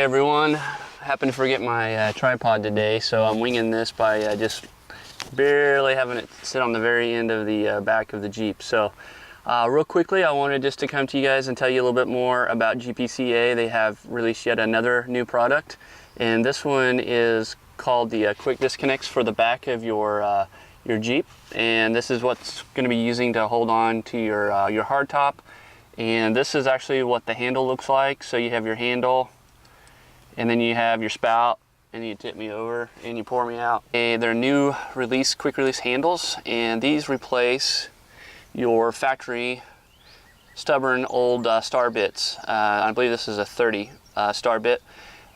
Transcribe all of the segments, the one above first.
Hi everyone, happened to forget my tripod today, so I'm winging this by just barely having it sit on the very end of the back of the Jeep. So real quickly, I wanted just to come to you guys and tell you a little bit more about GPCA. They have released yet another new product, and this one is called the quick disconnects for the back of your Jeep. And this is what's going to be using to hold on to your hardtop. And this is actually what the handle looks like. So you have your handle, and then you have your spout, and you tip me over and you pour me out. And they're new release, quick release handles, and these replace your factory stubborn old star bits. I believe this is a 30 star bit,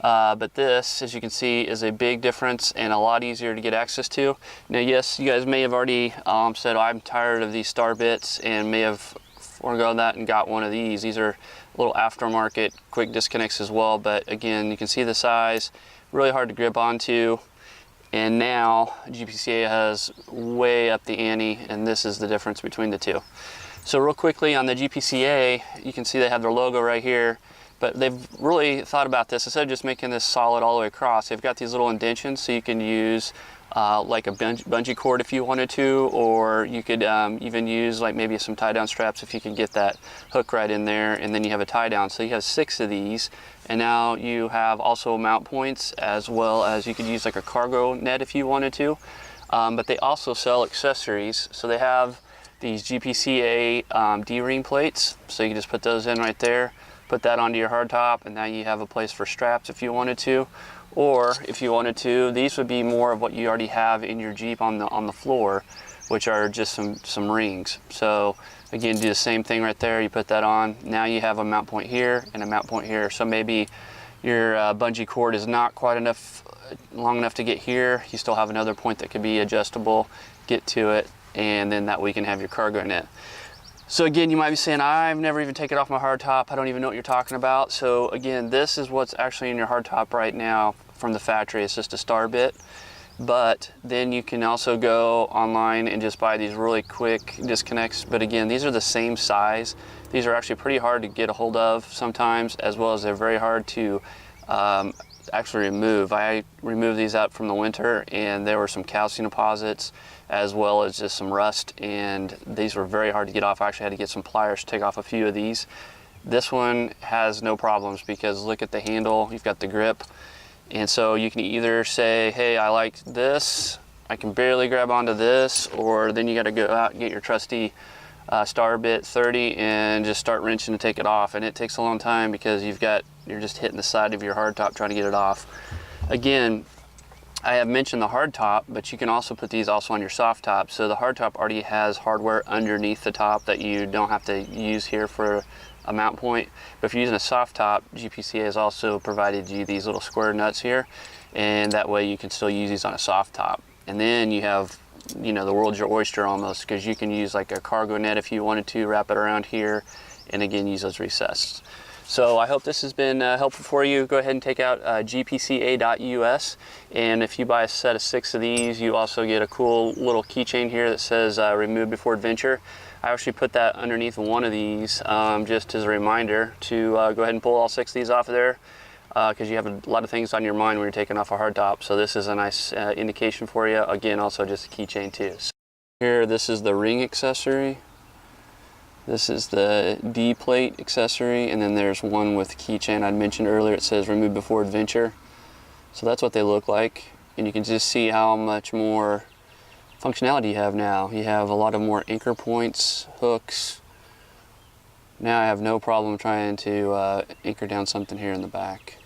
but this, as you can see, is a big difference and a lot easier to get access to. Now, yes, you guys may have already said, oh, I'm tired of these star bits, and may have foregone that and got one of these. These are little aftermarket quick disconnects as well, but again, you can see the size, really hard to grip onto. And now GPCA has way up the ante, and this is the difference between the two. So real quickly on the GPCA, you can see they have their logo right here, but they've really thought about this. Instead of just making this solid all the way across, they've got these little indentions, so you can use like a bungee cord if you wanted to, or you could even use like maybe some tie down straps if you can get that hook right in there, and then you have a tie down. So you have 6 of these, and now you have also mount points, as well as you could use like a cargo net if you wanted to. But they also sell accessories. So they have these GPCA D-ring plates, so you can just put those in right there, put that onto your hardtop, and now you have a place for straps if you wanted to. Or if you wanted to, these would be more of what you already have in your Jeep on the floor, which are just some rings. So again, do the same thing right there. You put that on. Now you have a mount point here and a mount point here. So maybe your bungee cord is not quite long enough to get here. You still have another point that could be adjustable. Get to it, and then that way you can have your cargo net. So again, you might be saying, I've never even taken off my hardtop. I don't even know what you're talking about. So again, this is what's actually in your hardtop right now from the factory. It's just a star bit. But then you can also go online and just buy these really quick disconnects. But again, these are the same size. These are actually pretty hard to get a hold of sometimes, as well as they're very hard to actually remove. I removed these out from the winter, and there were some calcium deposits as well as just some rust, and these were very hard to get off. I actually had to get some pliers to take off a few of these. This one has no problems, because look at the handle, you've got the grip, and so you can either say, hey, I like this, I can barely grab onto this, or then you got to go out and get your trusty star bit 30 and just start wrenching to take it off. And it takes a long time, because you're just hitting the side of your hardtop trying to get it off. Again, I have mentioned the hardtop, but you can also put these also on your soft top. So the hardtop already has hardware underneath the top that you don't have to use here for a mount point. But if you're using a soft top, GPCA has also provided you these little square nuts here, and that way you can still use these on a soft top. And then you have, you know, the world's your oyster almost, because you can use like a cargo net if you wanted to, wrap it around here, and again, use those recesses. So I hope this has been helpful for you. Go ahead and take out gpca.us, and if you buy a set of 6 of these, you also get a cool little keychain here that says remove before adventure. I actually put that underneath one of these just as a reminder to go ahead and pull all 6 of these off of there, because you have a lot of things on your mind when you're taking off a hardtop. So this is a nice indication for you. Again, also just a keychain too. So here, this is the ring accessory. This is the D plate accessory, and then there's one with keychain I'd mentioned earlier. It says remove before adventure. So that's what they look like, and you can just see how much more functionality you have now. You have a lot of more anchor points, hooks. Now I have no problem trying to anchor down something here in the back.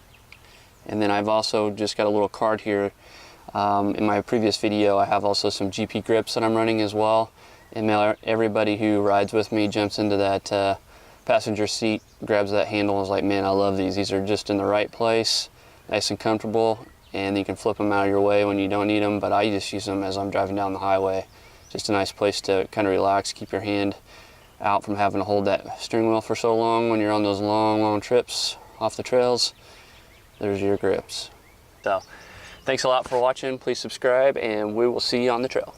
And then I've also just got a little card here. In my previous video, I have also some GP grips that I'm running as well. And everybody who rides with me jumps into that passenger seat, grabs that handle, and is like, man, I love these. These are just in the right place, nice and comfortable, and you can flip them out of your way when you don't need them, but I just use them as I'm driving down the highway. Just a nice place to kind of relax, keep your hand out from having to hold that steering wheel for so long when you're on those long trips off the trails. There's your grips. So, thanks a lot for watching. Please subscribe, and we will see you on the trail.